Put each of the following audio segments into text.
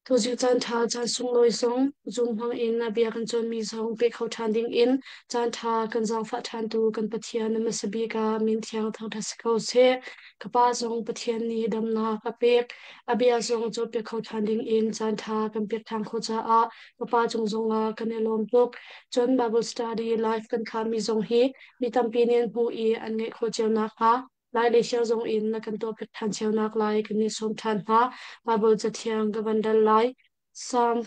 Thu diệu chan tha chan sung loi song zum hang in na bia kan chon mi song pe khau than ding in chan tha kan jang fa than tu kan pathian na sabi ka min thiang thang tha sikau se ka pa song pathian ni dam na ka pek abia song cho pe khau than ding in chan tha kan pek thang kho cha a ka pa chung zong a kan elom tok chon bible study life kan kha mi zong hi mi tam pinin hu i an nge kho cheu na kha lai le xiao zong in na kan to pek than cheu nak lai kan ni som than ha Bible cha thiang ka bandal lai Salm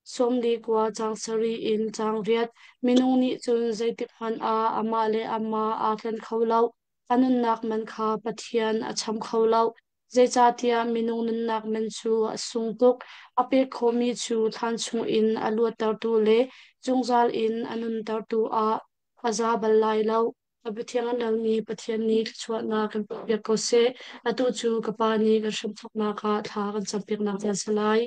som di kwa chang sari in chang riat minung ni chun zaitip han a ama le ama a kan khaulau anun nak man kha pathian a cham khaulau zai cha tia minung nun nak man chu a sung tuk ape khomi chu than chung in alu tar tu le chungzal in anun tar tu a aza bal lai lau abithiang anang ni pathian ni chuat na kan pek ko se atu chu kapa ni ka sham thok na ka tha kan champik na jan salai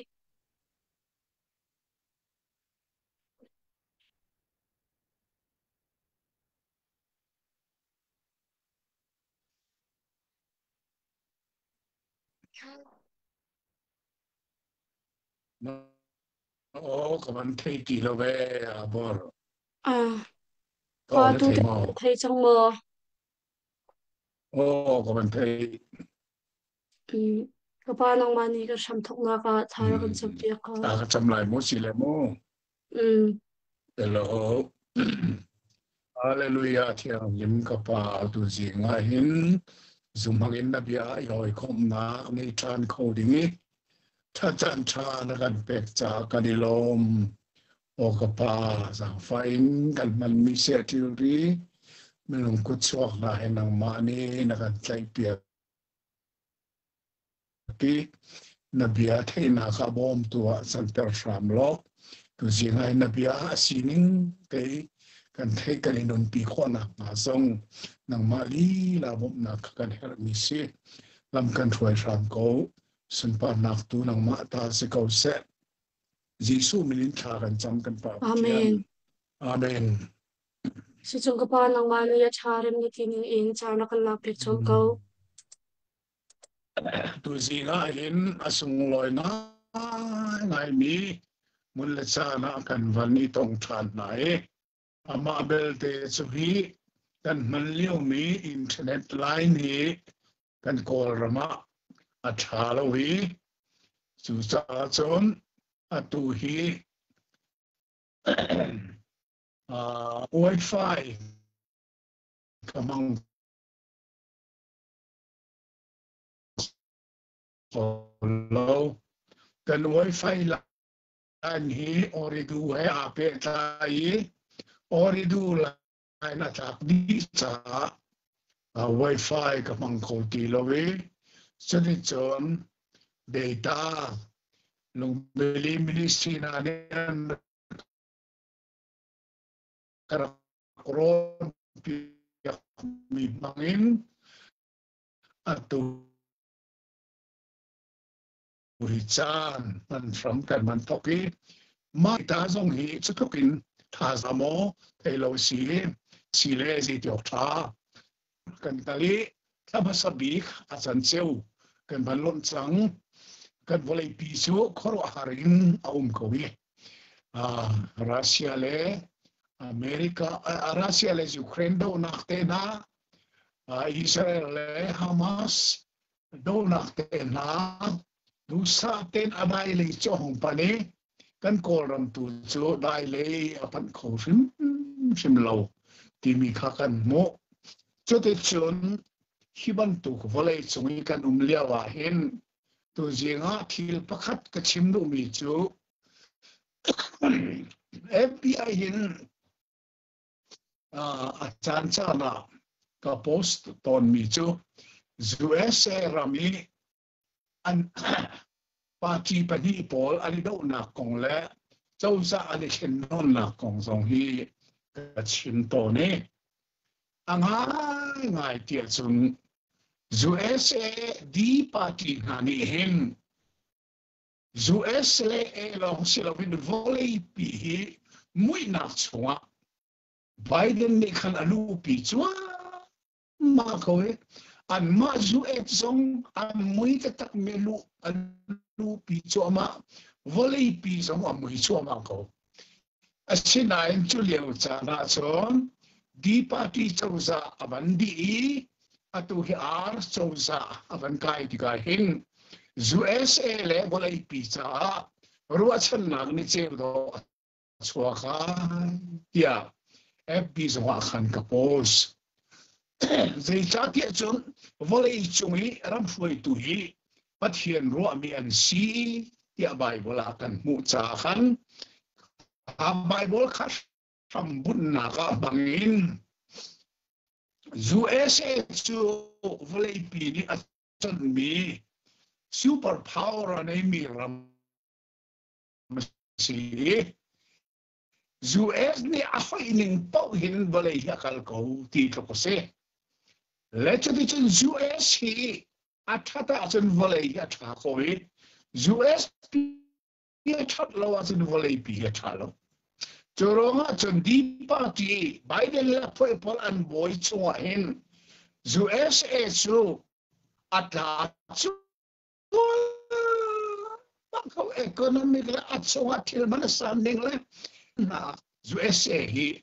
Ô, các bạn thấy kỳ lô về à bò à ô qua là tu thấy mò thấy trong mơ ô các bạn thấy kapa nang mani ka sham thok na ka tha kan champik ka à cái chăm lại mua xí lại mua um hello Hallelujah thiang yếm các bà tu gì ngay hin dùng hàng in na bia rồi không na ngay chan khâu đi nghe cha chan cha na kan pek cha kan ilom o các bà giang fain kan man mi se til ri mình không có chuộc na hen nang ma ni na kan chạy bia ki na bia the na ka bom tua san per sham lo tu zinga na bia sining te kan the kan inon pi khona ma song nang ma li la bom na kan her mi se lam kan thoi sham ko sun pa nak tu nang ma ta se ko se jisu milin tha kan cham kan pa tian amen amen si chung kapa nang mani ya tharim ni tin in cha na kan lak pek chom ko tu zinga in asung loi na ngai mi mun le cha na kan van ni tong than nai ama bel te chu hi kan man liu mi internet line hi kan call rama a tha lo hi chu cha chon a tu hi wifi kamang lo kan wifi line hi oridu he ape tai oridu line atak di cha wifi kamang ko ti lo hi chani chon data lung beli ministry na niyan karakron piyak mi mangin atu hichan man from kan man toki ma ta zong hi chutokin tha zamo thelo si le zi tiok tha kan tali thaba sabik achan cheu kan ban lon chang kan volei pi chu khoro harin aum ko wi Russia le America Russia le Ukraine do nakte na Israel le Hamas do nakte na du sa ten adai le chong pani kan kol ram tu chu dai le apan kho sim lo ti mi kha kan mo cho te chun hiban tu volei chungi kan lia wa hen tu zinga thil pakhat ka chim du mi chu FBI hin a chan chana ka post ton mi chu USA rami an party pani pol ani do na kong le châu sa ani chen non na kong song hi ka chin to ne angai ngai tia chung USA di party ngani hin USA long sila win volley pi hi mui na chunga Biden ni khan alu pi chua ma koe an ma zu et song an mui ka tak melu alu pi chua ma vô lấy bị giống ở mũi chua mà cầu xin anh chú liệu trả na chọn đi party châu sa avan đi atu hi ar châu sa avan kai đi kai hin USA le vô lấy bị cha ruột chân nặng ni chơi đó chua khai ya FB giống ở khăn kapos dây cha tiệt chọn vô lấy chung ý ram phui tu hi bắt hiện ruột miền si ya Bible akan mu cha khan Bible khát from bun naga bangin USA chu volei pi ni achon mi super power anei mi ram si US ni ahoi ning pau hin volei hakal ko ti to ko se lecho di chen US hi athata achon volei atha ko hi US pi chat lo achon volei pi athalo Jorong chun di party Biden la phoi pol an boy chunga hin USA chu atla chu ko economic la achunga thil man sanding le na USA hi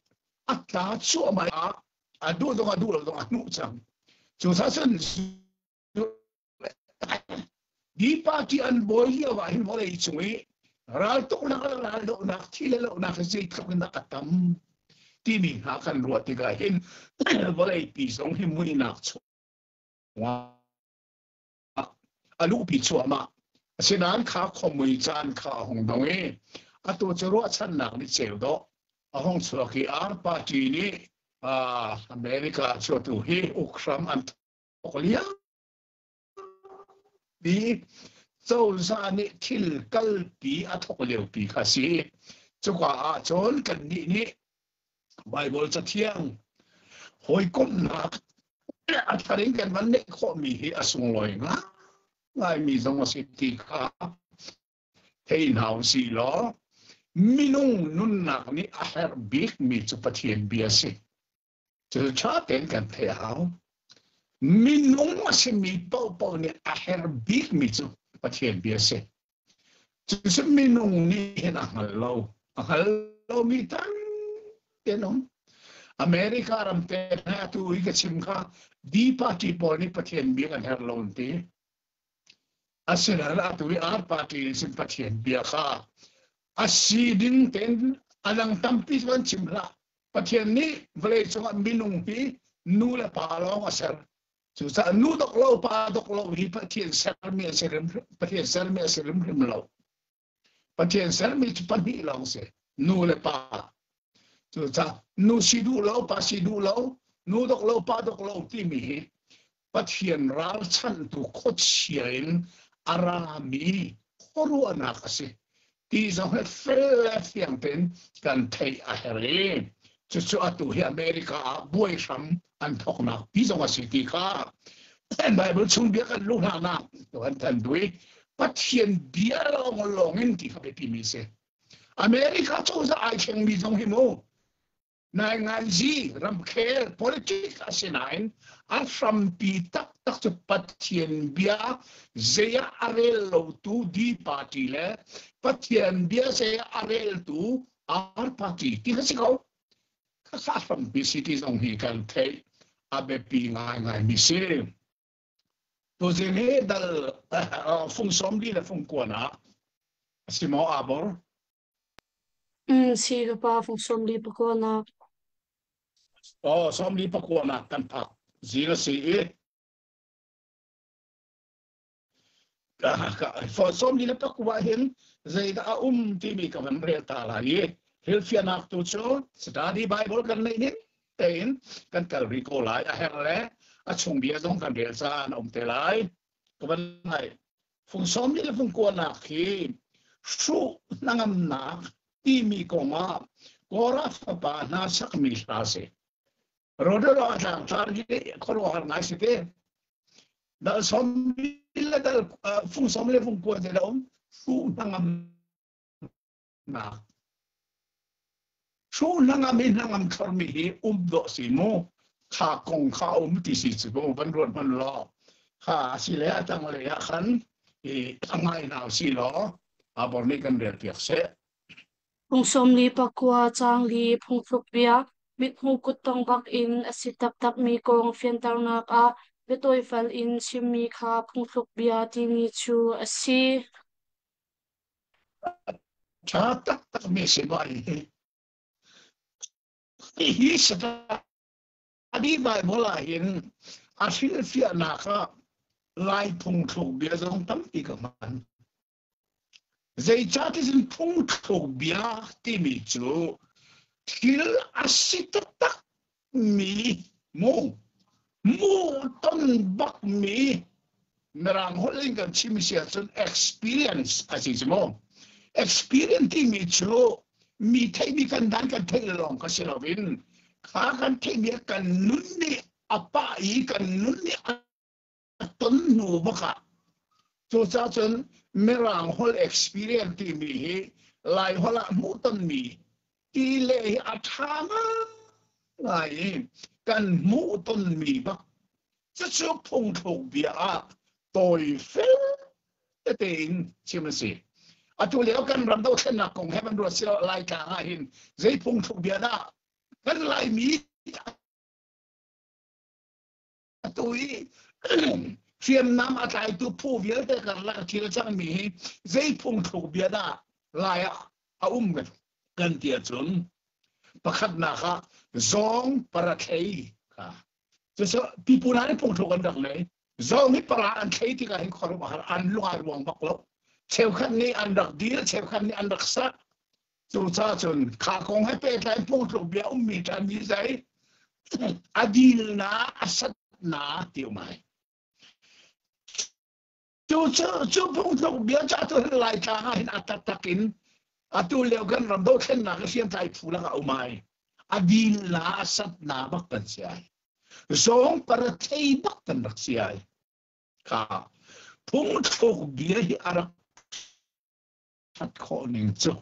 atla chu ma adu dong anu chang chu sa chen di party an boy ya wa hin mole chungi ral to na thile na kasi na atam ti mi ha kan ruat ti ga hin volei pi song hi mui na chu wa alu pi chu ma sinan kha khomui chan kha hong dong e atu chro chan na ni cheu do a hong chu ki ar party ni America chu tu hi ukram an olia bi châu sa ni thil kal pi a thok leu pi kha si chu kwa a chon kan ni Bible cha thiang hoi kom na a tharing kan man ne kho mi hi asung loi nga ngai mi zong si ti kha thei nau si lo minung nun na ni a her big mi chu pathian bia si chu cha ten kan the hao minung si mi pau ni a her big mi chu pathian bia si chu se minung ni na halo mi tan tenom America ram te na tu i ka chimkha di party poni pathian bi kan her lon ti asira la tu i ar party sin pathian bi kha asiding ten alang tampi kan chimla pathian ni vle chunga minung pi nu la pa long asar chu sa nu dok lo pa dok lo hi pathian sermi aserem him lo pathian sermi chu pan hi long se nu le pa chu cha nu si du lo pa si du lo nu dok lo pa dok lo ti mi pathian ral chan tu khot chiain arami khoru ana kasi ti zo he fel fiang pen kan thei a here chu chu atu hi America boy sam an thok na ti zo ma si ti kha and Bible chung bia kan lu na to an tan dui pathian bia long in ti kha be ti mi se America chu za ai cheng mi jong hi mo nai ngan ji ram khel politics asinain a from pi tak chu pathian bia zeya arel lo tu di party le pathian bia zeya arel tu ar party ti ka si ko ka sa from pi city jong hi kan thei a be pi ngai mi se to zene dal phung som di le phung ko na simo abor si ka pa phong som li pa ko na som di pa ko na kan pa zero si for som di le pa ko hin zai da ti mi ka man re ta la ye hil fia nak tu cho study Bible kan nei ni tein kan kal ri ko lai a her le a chung bia dong kan re sa an te lai ka ban hai phung som di le phung ko na khi su nangam na ti mi ko ma Gora pa na sak mi sa se rodo lo ta target ko ro har na se te da som illa da fung som le fung ko de dom su nangam na su nangam thor mi hi do si mo kha kong kha ti si chu bo ban ron man lo kha si le atang le ya khan e angai na si lo abor ni kan rel piak se Phung som li pakua chang li phung thluk bia mit hu kut tong bak in asitak tak mi kong fian tar nak a betoi fal in sim mi kha phung thluk bia ti ni chu asi cha tak tak me se bai hi sa adi bai bola hin a fil na kha lai phung thluk bia zong tam pi ka man zai cha ti sin phung thluk bia ti mi chu thil asitak tak mi mo mo ton bak mi merang holing kan chim sia chun experience asismo experience ti mi chu mi thai mi kan dan kan thai long ka silovin kha kan thai mi kan nun ni apa I kan nun ni ton nu baka chu cha chun merang hol experience ti mi hi lai hola mu ton mi ti le athama lai kan mu ton mi bak chu chu phung thuk bia tôi phê tình chim gì à tôi liệu cần làm đâu thân nào cùng hay mình rồi sẽ lại cả hai hình giấy phung thuộc bia đó cần lại mỹ tôi phiền nam ở tại tôi phô bia để cần lại chỉ là chẳng mỹ giấy phung thuộc bia đó lại gần gần tiền chúng bắt khát na ha zong para thấy cả cho số people này phung thuộc gần đặc này zong ni para an thấy thì cái khó mà an luar luang bạc lắm theo khăn ni an đặc deal theo khăn ni an đặc sắc chú cha chun khá công hay pe lại phung thuộc bia mi tan mi giấy adil na asat na tiêu mai chú phung thuộc bia cha tôi lại cha hai atat takin atu leo kan ram do khen na ka siam thai phula ka umai adil na asat na bak kan siai zong para thei bak kan rak siai ka phung thuộc bia hi arak hat kho ning chu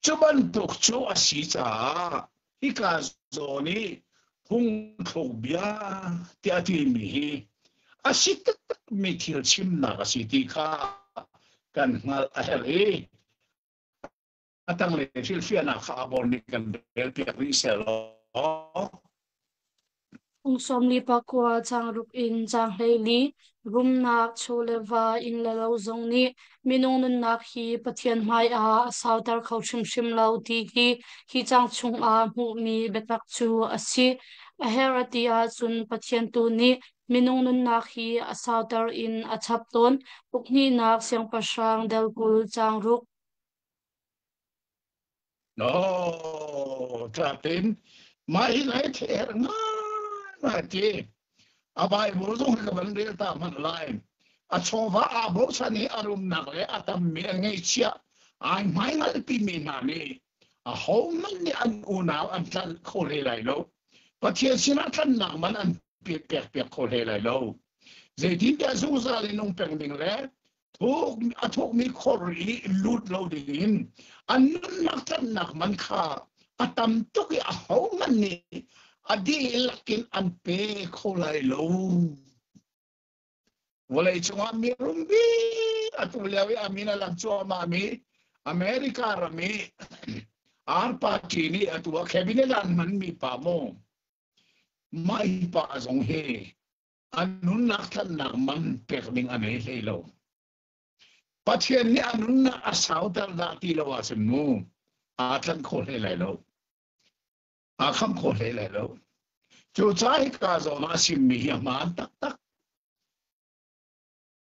chuban tuk chu asi cha hi ka zoni phung thuộc bia ti ati mi hi asit tak mi thil chim na ka si ti kha kan ngal aheli atang le silfia na kha abor ni kan del pi ri selo phung som li pakua chang ruk in chang hlei li rum nak choleva in la lo zong ni minung nun nak hi pathian mai a sautar khau shim shim lo ti hi chang chung a mu mi betak chu asi a heratia chun pathian tu ni minung nun nak hi a sautar in a chap ton pukni nak siang pasang del kul chang ruk no tratin mai lai ther ma ti abai bo zong ka ban de ta man lai a chova a bo chani arum nak le atam mi ngai chia ai mai ngal pi mi na ni a ho man ni an u naw an tan kho le lai lo pathian sina tan nak man an pi pek kho le lai lo zai tin ta zu za le nong peng ding le thuk mi khori lut lo ding an nak tan nak man kha atam tu ki a ho man ni adi lakin an pe kho lai lo wala chunga mi rumbi atu lewi amina lang chua ma mi America rami ar party ni atu cabinet an man mi pa mo mai pa zong he anun nak tan nak man pek ning ane he lo pathian ni anun na asau tar da ti lo asen mu a tan kho he lai lo a kham kho he lai lo chu chai ka zo ma sim mi ya ma tak tak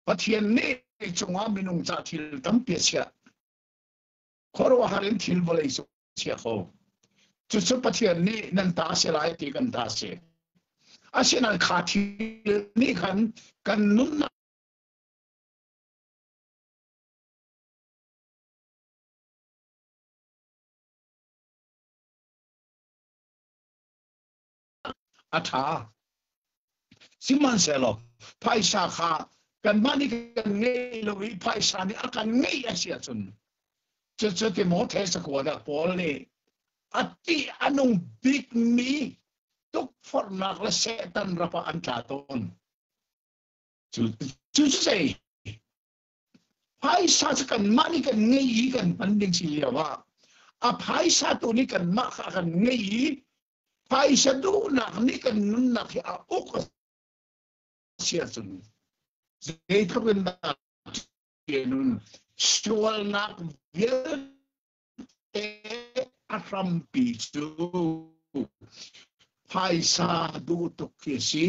pathian ni chunga minung cha thil tam pe sia khoro harin thil bolai so sia kho chu chu pathian ni nan ta se lai ti kan ta se asian kha thil ni kan nun na atha siman se lo pai sa kha kan mani kan ngei lo wi pai sa ni akan ngei asia chun chu ti mo the sa ko da pol ni ati anong big me tuk for nak la setan rapa an chaton chu chu say phái sa kan mani kan ngei kan panding siliawa a phái sa tu ni kan ma kha kan ngei phái sa du na ni kan nun na ki a ok sia sun dei thapin na nun sual na vil te atram pi chu phái sa du to ki si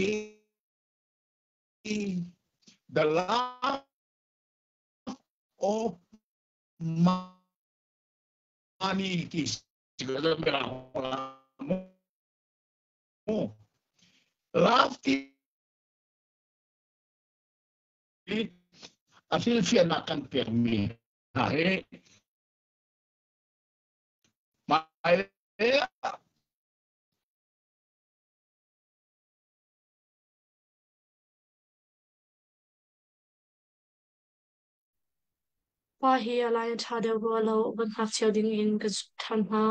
the love of money is love asil fian akan permi hai mai pa hi alai tha de ro lo ban hak cheu ding in ka tham ha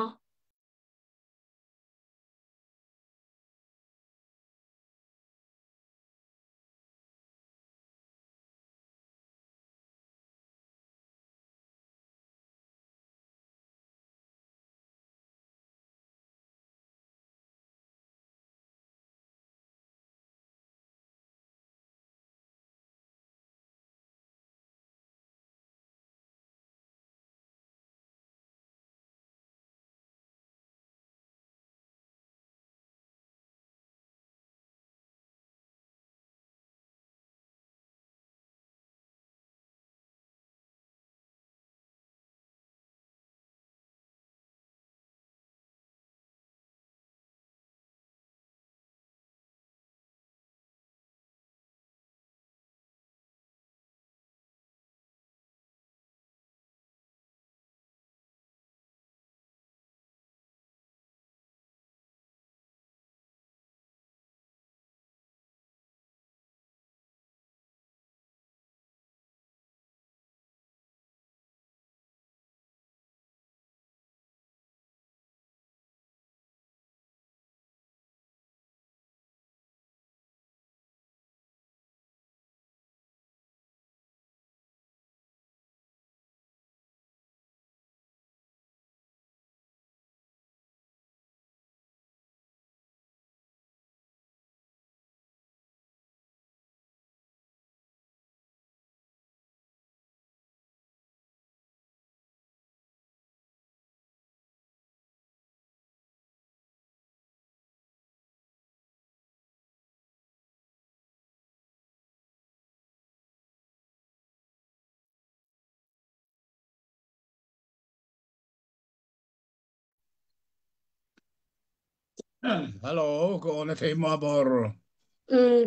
hello ko na thei ma bor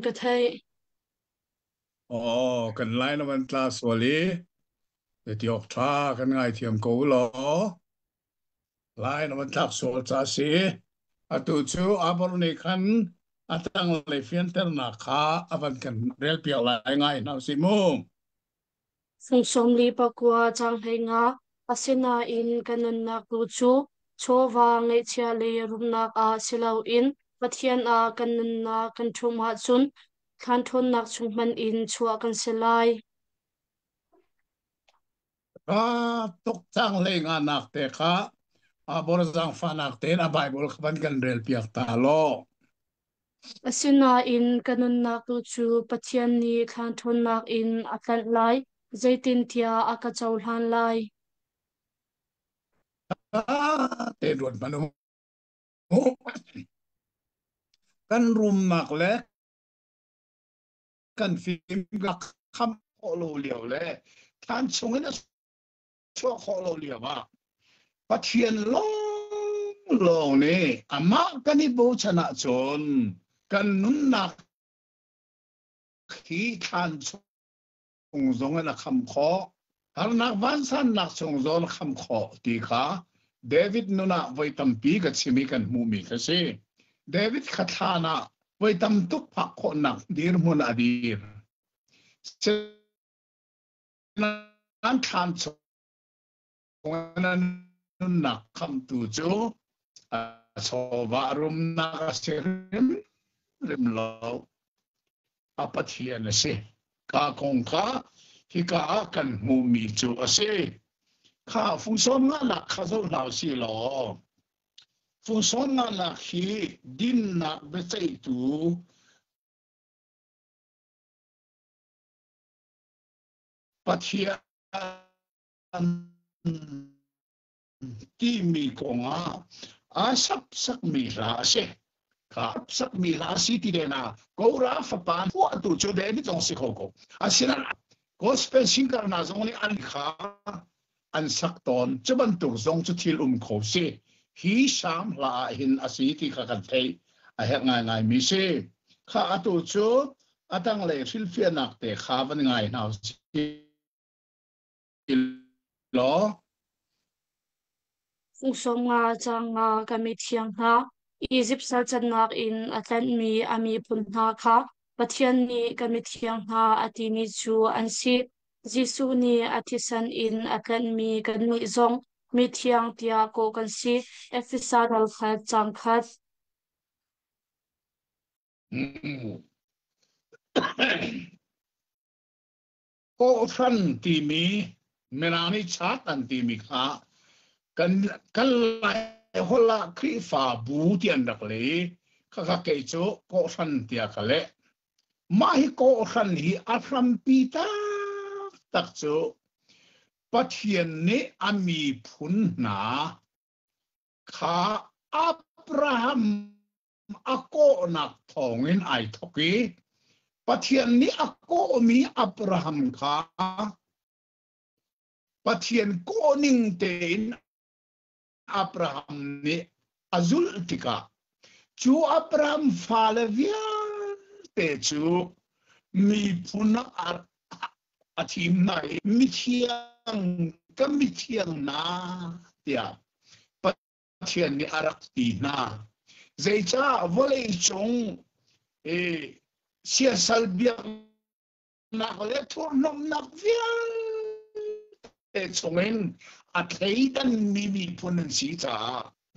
ka thai kan lai na man class wali de tiok tha kan ngai thiam ko lo lai na man tak so cha si atu chu abor ni khan atang le fian ter na kha avan kan rel pia lai ngai na si mu sung som li pa kwa chang hai nga asina in kanan na ku chu chowa ngai chia le rum na a silau in pathian a kanan na kan thum ha chun khan thon nak chung man in chua kan selai ka tok chang le nga nak te kha abor jang fa nak te na bible khan kan rel pia ta lo asina in kanan na ku chu pathian ni khan thon nak in atlan lai zaitin tia aka chaw hlan lai te ruột mà nó kan rum nak le kan phim ga kham ko lo liao le tan chung na cho ko lo liao ba pa thien long lo ne ama kan ni bo chana chon kan nun nak khi tan chung zong na kham kho har nak van san nak chung zon kham kho ti kha David nuna voi tampi ka chimi kan mu mi ka se David khathana voi tam tuk phak kho nak dir mun adir nan than chongan na kham tu chu so varum na ka serim rim lo apathian se ka kong ka ฮิกากันมูมีจูอาเซข้าฟุงสอนงานหลักข้าเจ้าหนาวสิหรอฟุงสอนงานหลักฮีดินนักเบสไอตูปัทยาที่มีกงอาสับสักมีราเซครับสักมีราศีที่เดน่ากูราฟปานพวกตัวจุดเด่นที่ต้องสิเขาก็อาศินันก็สเปนซิงการนาจงนี้อันขาอันสักตอนจะบรรทุกจงจุดที่เขาเสียฮีสามลาหินอาศีที่ข้ากันเทอาเหตุง่ายๆมิเช่ข้าตัวจุดอาตั้งเลยฟิลเฟียนักแต่ข้าวันง่ายน่าสิหรอฟุงสมงาจังงากามิเทียงฮะอียิปต์สัจนักอินอัตแลนมีอามีพุนนาค่ะปัทยันนีกามิเทียงฮะอติมีจูอันซีจิสูนีอธิสันอินอัตแลนมีกันมีซงมีเทียงเตียโกกันซีเอฟิซาดัลขัดจังขัดก็ฟันที่มีเมนานิชาตันที่มีค่ะกันไล่คนละคริฟ้าบูที่อันดักเลยข้าเกจโจก็ฟันที่อะเลยมาฮิก็ฟันฮีอัฟรัมปีตาตักโจปัทยันนี้อามีพุนนาข้าอับราฮัมอโกนักทองอินไอทอกีปัทยันนี้อโกมีอับราฮัมข้าปัทยันโกนิงเตนอับราฮัมนี่อาซุลติกาจูอับราฮัมฟาเลวิอาเตจูมีพุนอาทิมนายมิเทียงก็มิเทียงนาเดียปัทยันนี่อารักตีนาใจจ้าวอลเลย์จงเสียสัลเบียนักเล่ทุนนมนักเวียจงเองอัตเลดันมีพุนสีจ้า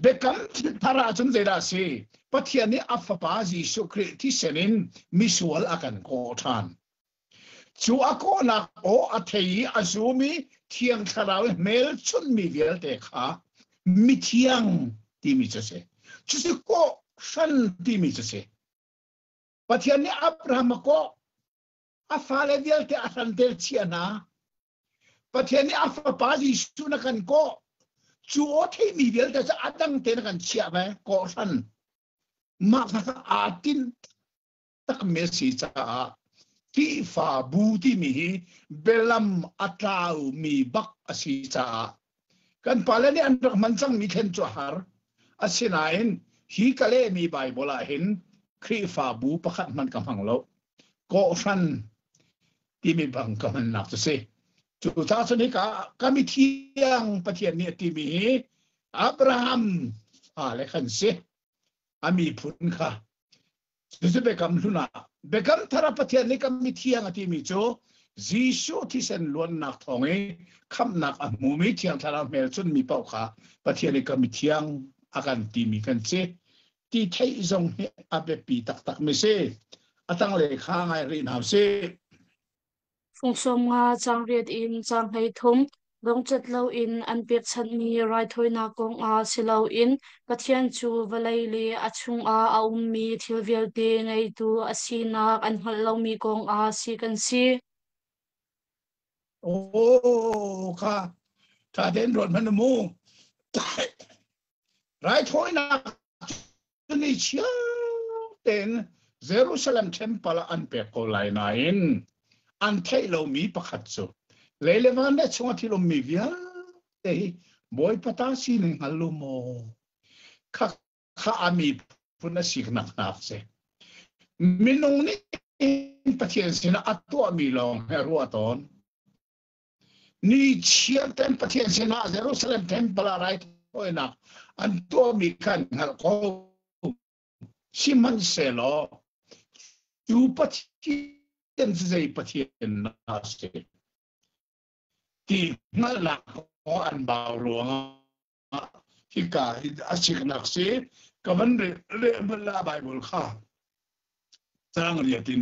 เบกันทาราจนเจราสีปัทยันนี่อัฟปาจิสุคริที่เซนินมิสวลอากันโกทันจูอาโกนักโออัตเลอาซูมีเทียงคาราวเมลชุนมีเวลเตค่ะมิเทียงที่มิจะเสจุดก็สันที่มิจะเสปัทยันนี่อับราฮัมก็อาฟาเลเวลเตอาสันเตลเชียนาปัทยันนี่อัฟปาจิสุนักันก็จูโอที่มีเวลแต่จะอัดังเตนักันเชียไปก็สันมากนะอาทินตักเมสิจ้าที่ฟ้าบูที่มีเบลัมอัตลาวมีบักอสิจ้ากันพาเลนี่อันดักมันจังมีเข็นจวหาร์อาศินัยฮีกะเลมีไบเบิลเห็นครีฟ้าบูประคัดมันกำลังโลก็ฟันที่มีบังกำลังนับจะเสจุดท้ายสุดนี้ก็มีเทียงประเทศนี้ที่มีอับราฮัมอะไรขันเสอามีพุนค่ะจะเบกัมลุนาเบกัมทาราประเทศนี้ก็มีเทียงที่มีโจจีสูที่เส้นล้วนนักทองคำนักมูมีเทียงทาราเมลจนมีเป้าค่ะประเทศนี้ก็มีเทียงอาการที่มีกันเสที่ไทยจงอาเบปีตักไม่เสอาตั้งเลขาไงรีนหาเสฟุงสมงาจังเรียดอินจังให้ทุมลงจัดเลาอินอันเปียกชันมีไรถอยนากงอาสิเลาอินปัทยันจูวลัยลีอชุงอาอุมมีทิลเวลเดไงดูอาศีนักอันหัลเลามีกงอาสิกันซีโอ้ค่ะถ้าเดินรถมันมูไรถอยนักนี่เชียวเต็นเยรูซาเล็มเทมเพลอันเปกโกไลนาอินอันเทโลมีประคัตโซเลเลวันเดชงที่ลมีวิอาเอ้บอยปตาสีนึงฮัลโลโมข้าอามีพุนสิกนักนักเซมินงนี่ปะเทียนสินะอัตตัวมีลองเฮรัวตอนนี่เชียร์เต็มปะเทียนสินะเยรูซาเล็มเทมเพลอะไรโอ้ยนักอันตัวมีกันฮัลโลชิมันเซโลจูปะเทียนใจปะเทียนนาเซที่นั่นหลักของอันบาวหลวงที่กาอาชิกนักเซกับมันเรื่องลาไบเบิลข้าสร้างเรียดิน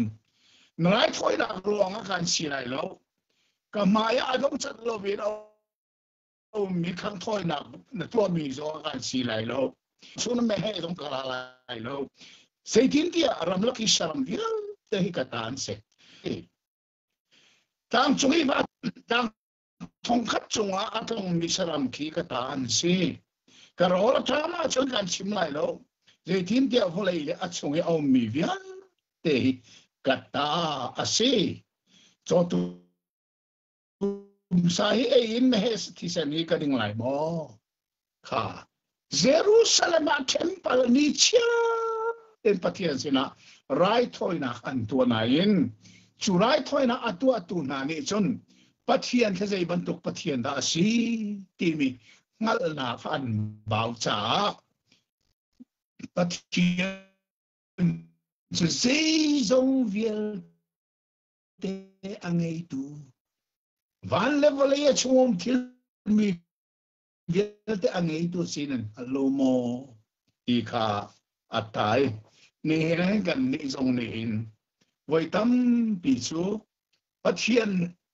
นายถอยหลักหลวงอาการสีไรแล้ว cái mai adong chat lo vin mi khang thoi na tua mi zo kan si lai lo su na me he dong kala lai lo sei tin dia ram lo ki sharam dia te hi ka tan se tang chung i ba tang thong khat chung a atong mi sharam ki ka tan si ka ro la cha ma chung kan chim lai lo sei tin dia ho lai le a chung i au mi via te hi ka ta a si cho tu sai e in me he ti sa ni ka ding lai mo ha Jerusalem a temple ni chia en pathian sina rai thoina an tu na in chu rai thoina atu na ni chun pathian the zai ban tuk pathian da si ti mi ngal na fan bau cha pathian zu sei zong viel te angai tu van level ye chum til mi viel te angai tu sinan alomo i kha atai ni he kan ni zong ni in voi tam pi chu pathian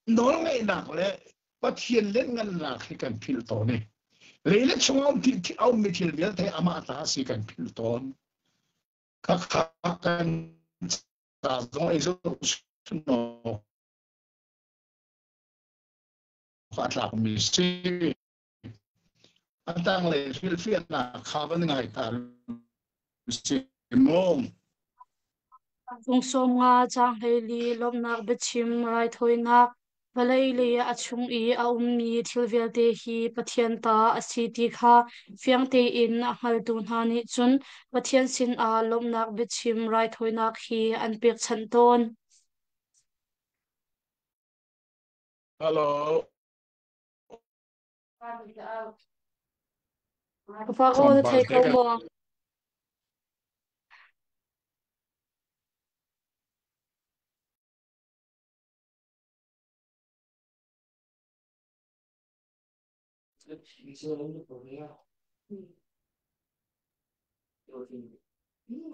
nol ngai nak le pathian len ngan la khi kan phil to ni le le chungom ti ti au mi thil bel the ama ta si kan phil ton kha kha kan ta zong ai zo no kha la mi si atang le phil phil na kha ban ngai ta si mo Tung som nga chang hei li lom nak bechim rai thoi ngak valai le achung I a mi thil vel te hi pathian ta asi ti kha fiang te in a hal tu na ni chun pathian sin a lom nak bechim rai thoi nak hi an pek chan ton hello fa ko from thei ko Baltic mo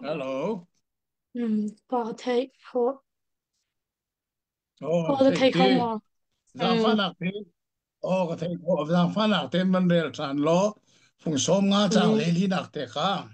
hello pa thei ko oh thei ko thế mo Giang phát lạc thế có thể có Giang phát lạc thế mình đều tràn lo phùng xóm ngã chẳng lấy lý nạc thế cả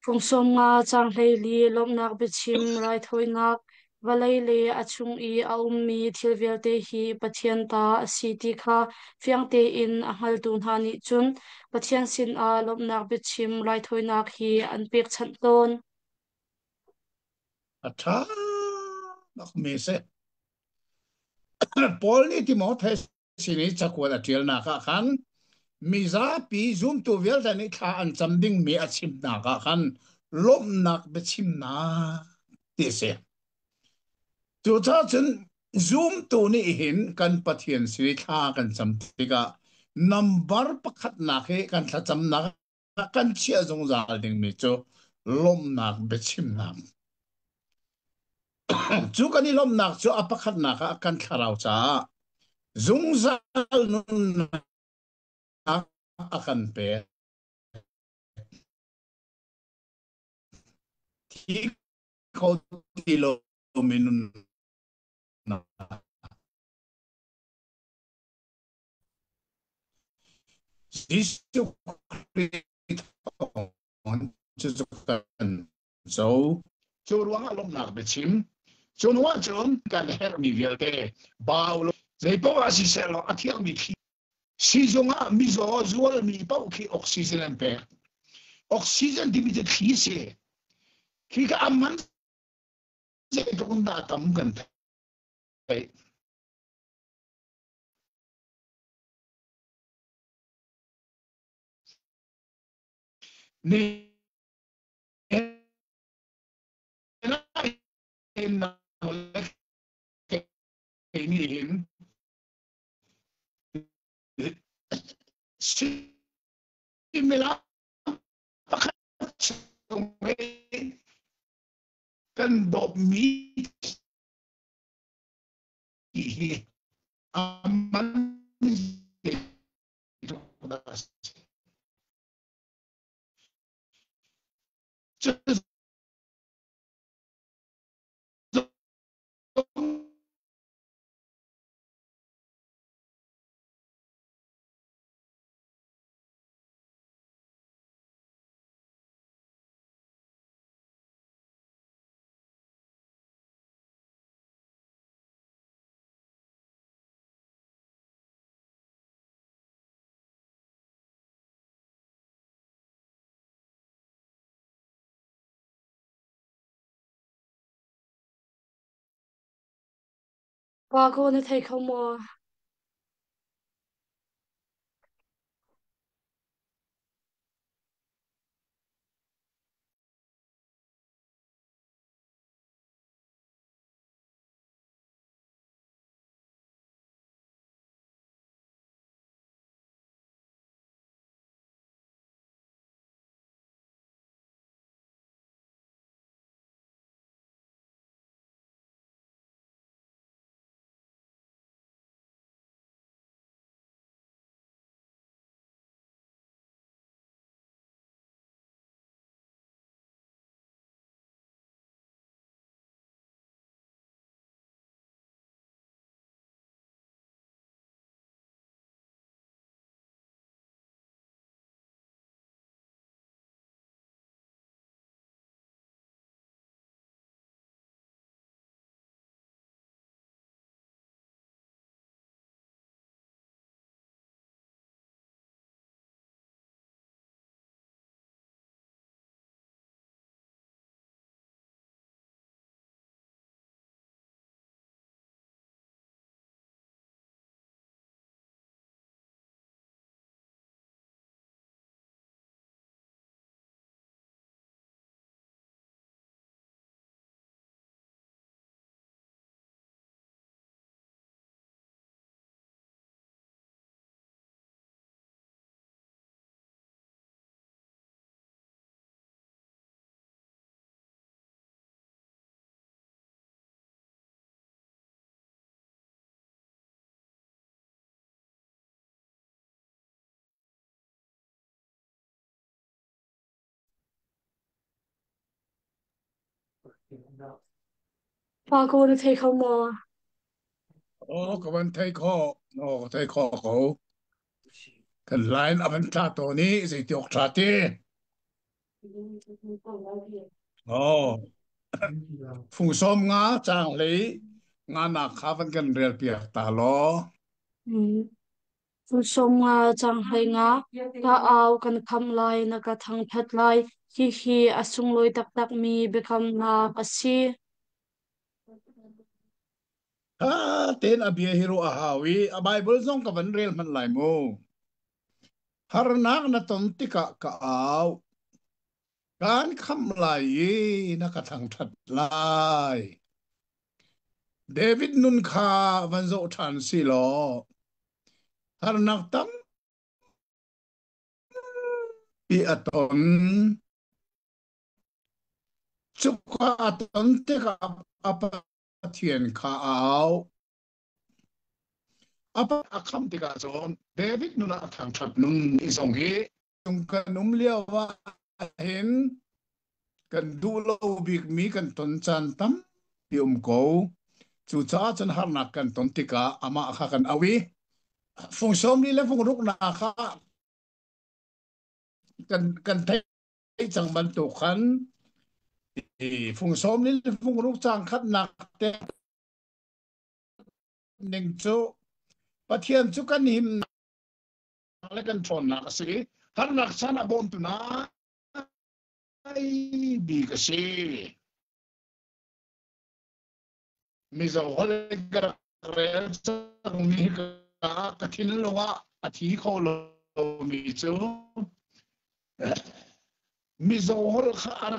Phung som nga chang hei li lom nak bechim rai thoi ngak valai le achung I a mi thil vel te hi pathian ta asi ti kha fiang te in a hal tu na ni chun pathian sin a lom nak bechim rai thoi nak hi an pek chan ton à cha mắc mê sẽ Paul ni thì máu thế xin ý chắc qua là trial nạc à khăn mi za pi zoom tu vel ta ni kha an cham ding mi a chim nạc à khăn lom nạc be chim na ti se tu cha chen zoom tu ni hin kan pathian si kha kan cham tika number pakhat na he kan tha cham na kan chia zong zal ding mi cho lom nak be chim nak chu kan ni lom nak cho apakhat na ka kan tharau cha zung zal nun nak akan pe thi ko ti lo minun na Sisu chu kan so chu ruang alom nak be chim chu nuwa chum kan her mi vel te baul zai po a si selo a thiang mi khi si zonga mi zo zual mi pa ki oxygen en pe oxygen di mi te khi se khi ka amman se to kun da tam kan pe ni na na ke ni hin si mi la pa chung kan dop mi ki amman qua cô nó thấy không mò qua cô nó thấy không mò Ka ban thai kho thai kho ko kan line up an tla to ni zai tiok tha ti oh phung som nga chang lei nga na kha van kan rel piak ta lo ừ sông chẳng hay ngã ta ao kan kham lai na ka thang that lai hi asung loi tak tak mi become na kasi ha ten abia hero a hawi a bible zong ka van rel man lai mo har nak na ton tika ka aw kan kham lai na ka thang that lai David nun kha van zo than si lo har nak tam pi aton chukha aton te ka apa thien kha aw apa akham te ka zon David nun a thang that nun isong hi tung kan liawa hen kan du lo bik mi kan ton chan tam pi ko chu cha chan har nak kan ton tika ama kha kan awi phung som ni le phung ruk na kha kan thấy chẳng ban tổ khăn thì phùng xóm đến phùng lúc trang khát nặng tên nên chỗ bắt thiên chỗ căn him lại căn tròn nặng sĩ hắn nặng sana bom tu na ai bị cái gì mi giờ họ lại cái rẻ sang mi cái thiên lo à thì khó lo mi chỗ mi giờ họ khá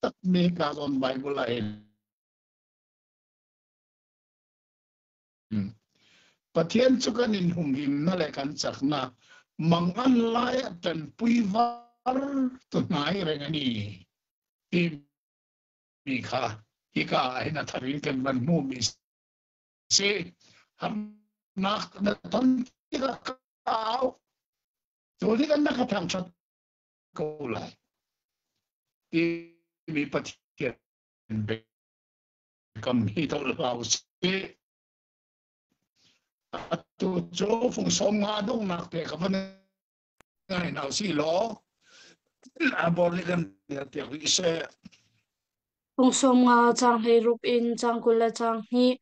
tak mi ka on Bible lại Pathian chukan in hum him na le kan chakna mangan lai tan puivar tu nai rengani ti mi kha hi ka ina tharin kan ban mu mi se ham nak na ton ti ka kaw so di kan na ka thang chat ko lai ti mi pathian be kam hi to lao se tu cho phung som nga dong nak te ka van ngai nào xí lo à bor li kan ya te ri se tung som chẳng hay rup in chẳng kula chẳng hi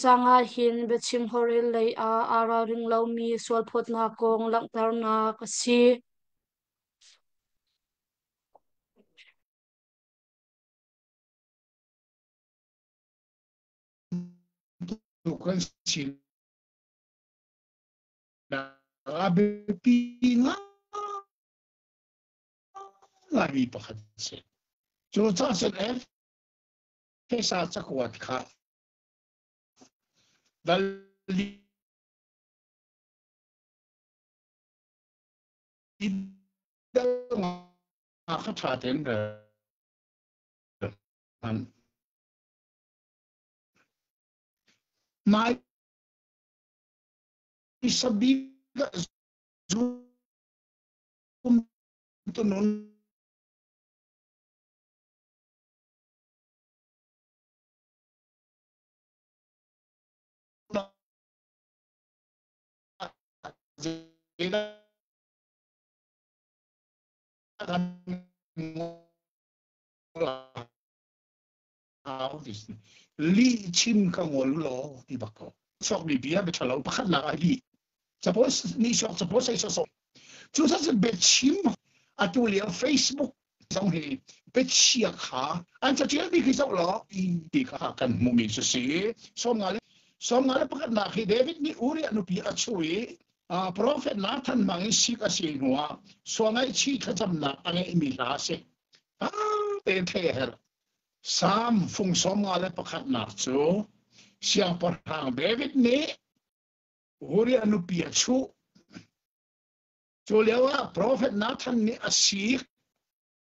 chẳng hin be chim horil lei ara ring lo mi sol phot na kong lang tar na kasi tu kan sin na abe pinga lagi pakhat se chu cha sen f sa chakwat kha dal dal nga kha tha ten da man mai sabi zoom tu nun li chim ka ngol lo ti bako sok bi bia be thalo pakhat la ali suppose ni sok suppose ai so chu sa be chim atu le Facebook song hi be chia kha an cha tiel bi ki sok lo I ti kha kan mu mi se si som ngale pakhat na khi David ni uri anu pi achui prophet Nathan mangi sik asi nuwa so ngai chi thacham na angai mi la se te the her Salm phung som ngale pakhat na chu siang parhang David ni uri anu pi achu chu lewa prophet Nathan ni asik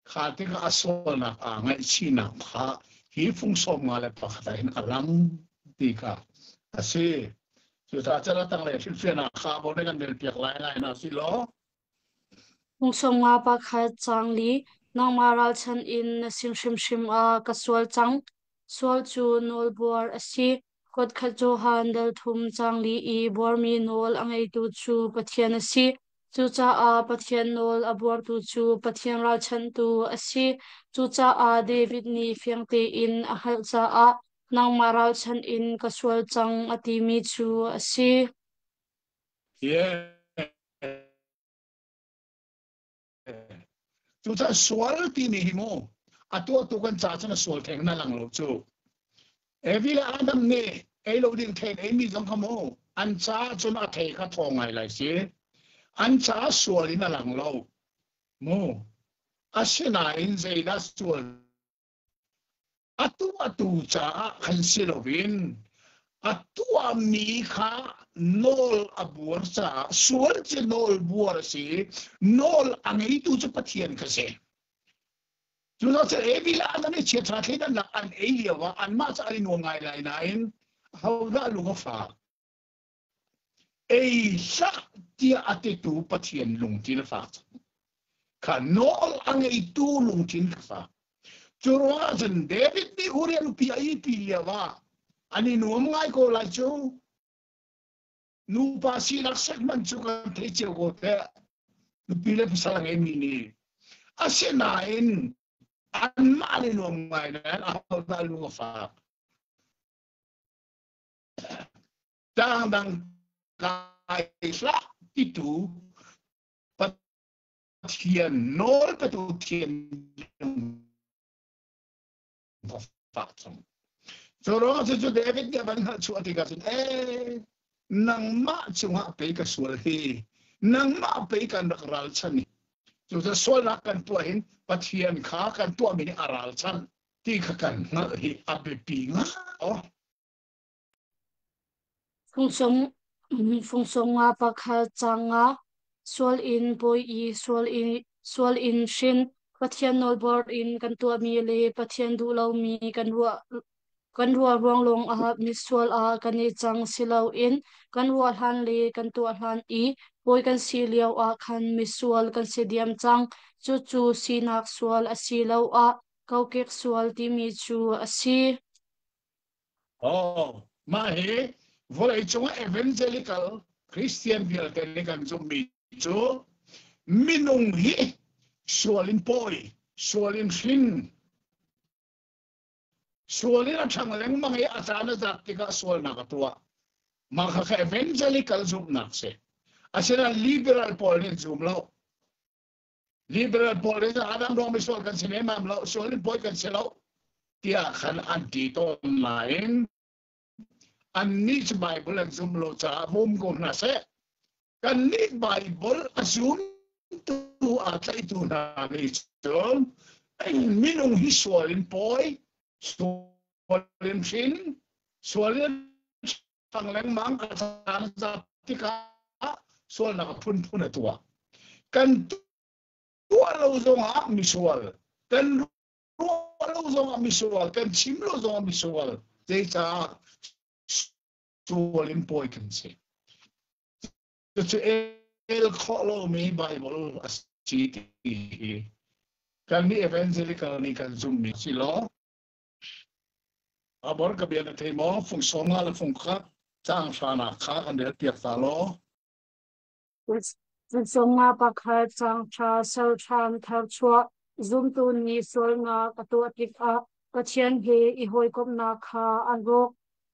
khate ka asol na ngai chi na kha hi phung som ngale pakhat in alam ti ka ase chu ta chara tang le thil fiana kha bo ne kan del piak lai lai na si lo Kung som nga pa kha chang li nang maral chan in na sim shim shim a kaswal chang swal chu nol buar asi kot kha jo han dal thum chang li I bor mi nol angai tu chu pathian asi chu cha a pathian nol a bor tu chu pathian ral chan tu asi chu cha a David ni fiang te in a hal cha a nang maral chan in kaswal chang ati mi chu asi yeah chu cha swal ti ni mo ato to kan cha chana swal theng na lang lo chu evil adam ne ei lo ding theng ei mi jong khamo an cha chun a thei kha thong ai lai si an cha swal in lang lo mo asina in zai da swal atu cha khan silovin atu mi kha nol abuar cha swal che nol buar si nol angai tu cha pathian kha se chu no che evil adam ne che tra the dan an ei wa an ma cha ri no ngai lai nain hau da lu ga fa ei sa tia ate tu pathian lung tin fa kha nol angai tu lung tin fa Churwasan David ni urian pi liawa ani nuam ngai ko la chu nu pa si lak segman chu kan the che ko te nu pi le pasalang emi ni asenain an ma ni nuam ngai na a da lu fa dang kai sa itu pathian nol patu tien fa so ro se chu David ke ban chu ati ka sin nang ma chu ha pe ka sul hi nang ma pe kan ral chani chu sa sol na kan tu hin pathian kha kan tu mi aral chan ti kha kan na hi abe pi nga o phung som nga pa kha chang nga swal in boy I swal in shin pathian nol bor in kan tu mi le pathian du lo mi kan ruwa ruang long a mi swal a kan ni chang silo in kan ruwa han le kan tu han I boy kan si liao a khan mi swal kan se diam chang chu chu sinak swal a si lo a kaukek swal ti mi chu a si ma he volai chunga evangelical Christian bial ten kan zum mi chu minung hi sualin poi sualin shin sualin a thang leng mangai achana zat tika sual na ka tua ma kha evangelical zum na se asena liberal pol ni zum lo liberal pol ni adam ro mi sual kan sinema lo sualin poi kan selo tia khan anti to lain an ni Bible an zum lo cha mum ko na se kan ni Bible azum tu a tlai tu na ni chom anh minung hi sualin poi sualin sin sualin tang leng mang ka san za tika sual na phun phun atua kan tua lo zong a mi sual kan tua lo zong a mi sual kan chim lo zong a mi sual te cha sualin poi kan se to el kholo mi Bible as chi ti kan ni evangelical ni kan zoom mi si lo abor ka bian te mo fung songa la fung kha chang sana kha an der tiak ta lo Zonga pakhat chang cha sel tham thar chua zum tu ni sol nga katua tik a pathian he I hoi kom na kha aro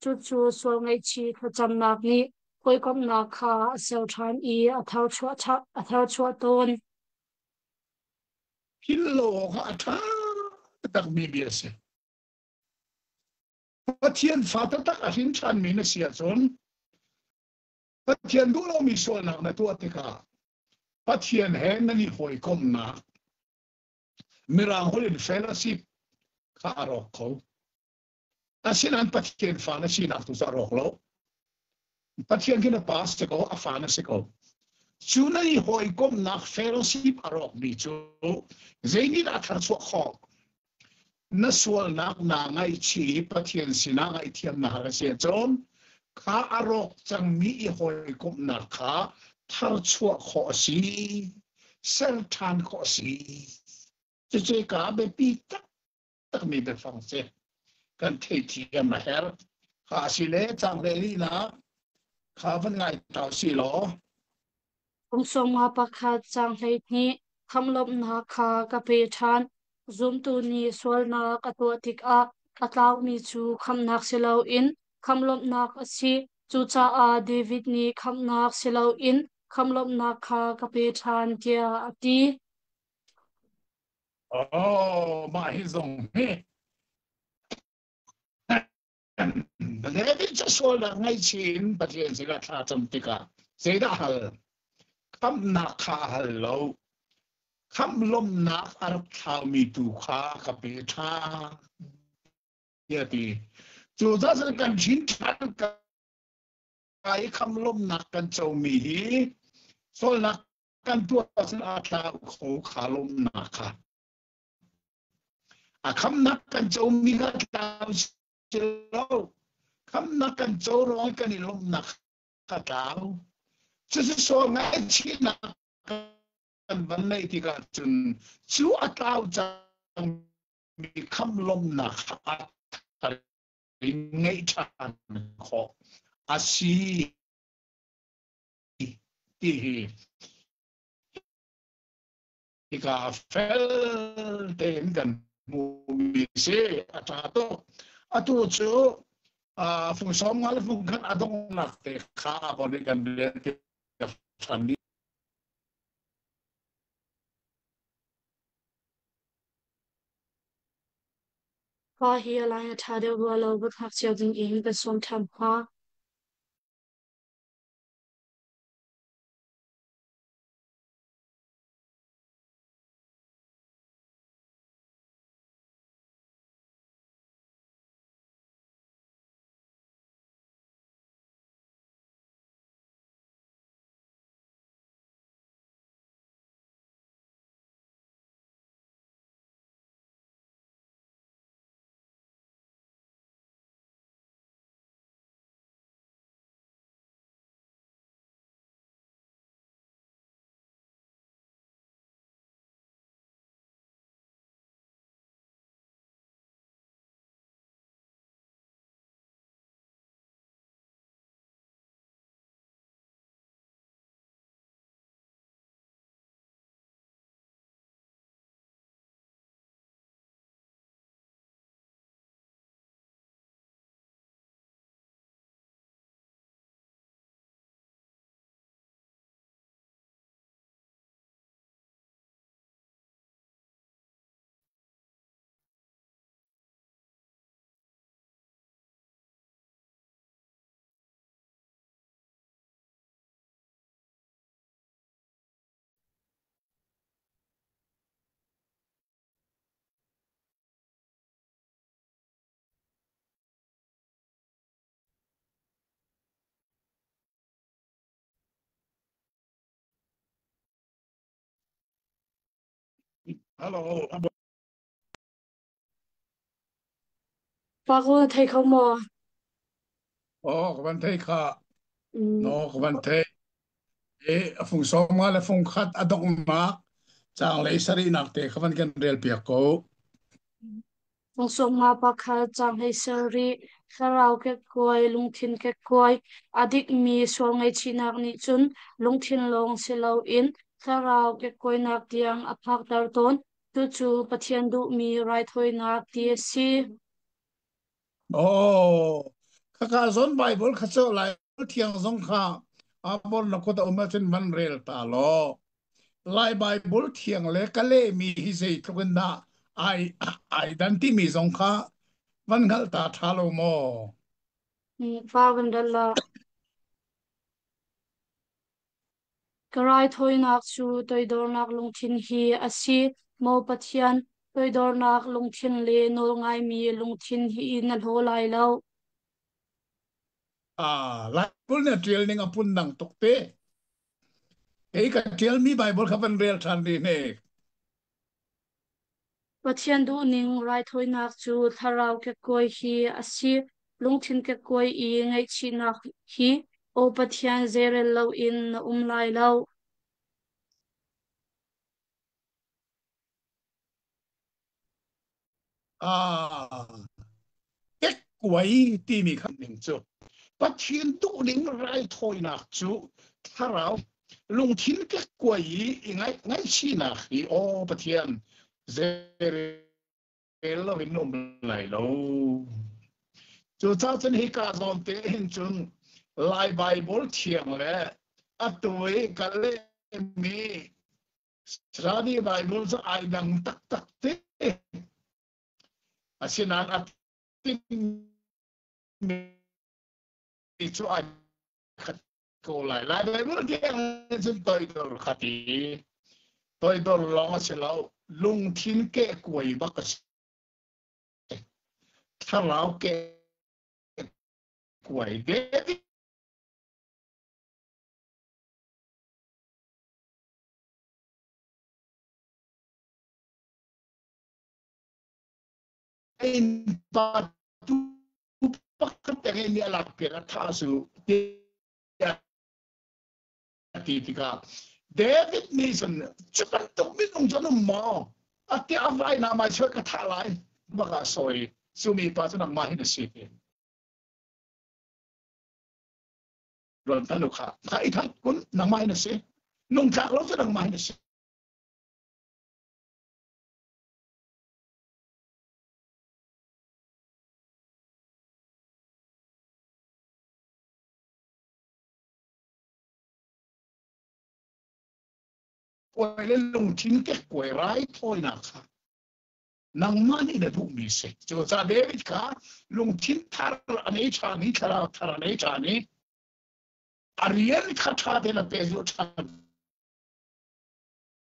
chu chu sol ngai chi kha cham nak ni hoi kom na kha sel tham I a thau chua ton hillo kha tha tak mi bi se pathian fa ta tak a hin chan mi na sia chon pathian du lo mi sol nak na tu atika pathian he na ni hoi kom na mirang holin fellowship kha aro ko asinan pathian fa na si nak tu sa ro lo pathian kina pas te ko a fa na se ko chu na ni hoi kom na fellowship aro mi chu zaini da thar chu kho na sual nak na ngai chi pathian sina ngai thiam na ha se chon kha arok chang mi I hoi kom na kha thar chu kho si sel than kho si che ka be pi tak mi be fang se kan thei thiam na her kha si le chang le li na kha van ngai tao si lo ong songa pakhat chang hlei ni khamlop na kha ka pe than zum tu ni sol na katua tik a katlaw mi chu khamnak selo in khamlop nak asi chu cha a David ni khamnak selo in khamlop na kha ka pe than kia ati oh ma hi zong he le bi cha sual na ngai chin pathian se ka tha cham tika se da hal kham na kha hal lo kham lom na ar thau mi tu kha ka pe tha ya ti chu za sa kan chin than ka ai kham lom na kan chau mi hi sol na kan tu san a tha kho kha lom na kha a kham na kan chau mi ga tau lo kham na kan chau ro kan ni lom na kha tau 就是说，爱情那根本那地个真就阿到张你看拢那哈林爱唱好，阿是的一个 fel 点跟木米些阿查多阿多就风霜阿风看阿东那的卡不那个连的传的。Kwa hi alaya thade wa lo bu thak chiao ding in the som tham ha Hello. Bà cô thấy không mò? Oh, kaban thấy ka. Ừ. No, kaban thấy. Phùng song nga là phùng khát adong na. Chang lấy sari nak te kaban kan real piak ko. Ông sống mà bà khá chẳng hay sợ ri, khá rào cái quay, lung thiên cái quay, adik mi xuống ngay chi nạc ni chun, lung thiên long se lâu in, khá rào cái quay nạc diang apak dar ton, tu chu pathian du mi rai thôi nạc tia si. Oh, kaka zon Bible khacho lai thiang zong kha. Abol na ko ta umatin man real ta lo. Lai Bible thiang le kale mi hi sei thukan na. Ai dan ti mi zong kha. Van ngal ta thalo mo. Pha gần là karai thôi nạc chu tôi đor nạc lung thiên hi asi, mô pathian, tôi đor nạc lung thiên le nol ngai mi lung thiên hi na ho lai lâu. Lai Bible na trial ning apun nang tokte. Ka trial mi Bible khaban real than di ne. Pathian du ning rai thôi nak chu tharau ke koi hi asi lungthin ke koi I ngai chi nak hi o pathian zere lo in na lai lo. Kết quấy ti mi khăn ning chu. Bắt thiên tu ning rai thôi nak chu. Tharao lung thiên kết quấy ngay ngay chi nak hi o bắt thiên zere lo in lai lo. Chu cha chen hi ka zon te hin chun lai Bible thiang le atoi ka le mi study Bible sa ai dang tak tak te asinan at mi chu ai khat ko lai lai Bible thiang chun toi dor khati toi dor long se lo lung thin ke koi ba ka tharao ke koi de in pa tu pakkat ang ni alak pera thasu titika David Mason chukan tok min ong jono mo ati avai na mai chwe ka thalai baka soi sumi pa chana mai na si ron tanu kha kha ithat kun na mai na si nung thak lo chana mai na si koi le lung tin ke koi rai thoi na kha nang mani na du mi se cho cha David kha lung tin thar ani cha ni thara thara nei cha ni ariel kha tha de la pe zo tha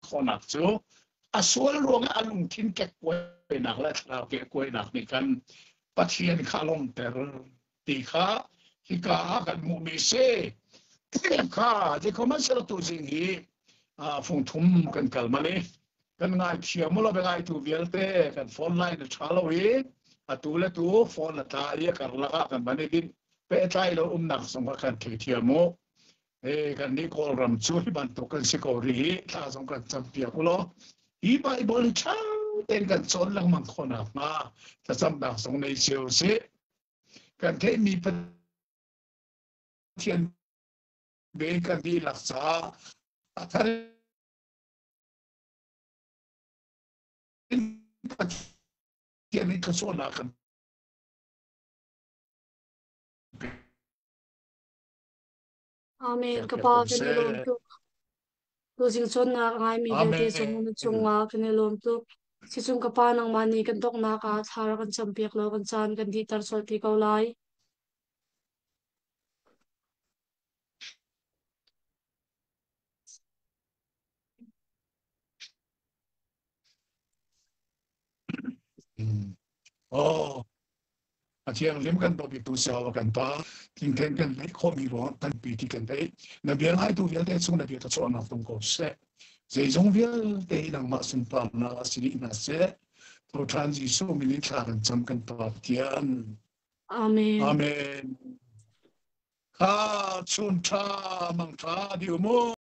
khonak chu asol ruang alung tin ke koi nak la thara ke koi nak ni kan pathian kha long ter ti kha hi ka kan mu mi se kha je ko man sel tu jing hi phung thum kan kal mani kan ngai thia mo lo be ngai tu vial te kan phone line na thalo hi tu le tu phone la ta ye kar la kan mani din pe tai lo nak song kan thia mo kan ni call ram chu hi ban to kan si ko ri tha song kan cham pia ko lo hi bai bol chang ten kan chon lang mang khona ma ta cham dak song nei siêu se kan the mi pathian be kan di laksa athar pathian ni ka so na kan Amen pia ka pia pa kan ke se ne lom tu tu jing chon na ngai mi ve te chung na chung amen wa ke ne lom tu si chung ka pa nang mani kan tok na ka thar kan cham piak lo kan chan kan di tar sol ti ko lai. oh à chiang lim kan to bi tu sa kan pa tin ten kan lấy kho mi ro tan pi ti kan dei na bial hai tu bial de chung na bi ta so na tung ko se dây dòng viếng tây nang mà sun pam na siri na se to transition minin tharan cham kan pa tian Amen. amen kha chun tha mang tha diu mo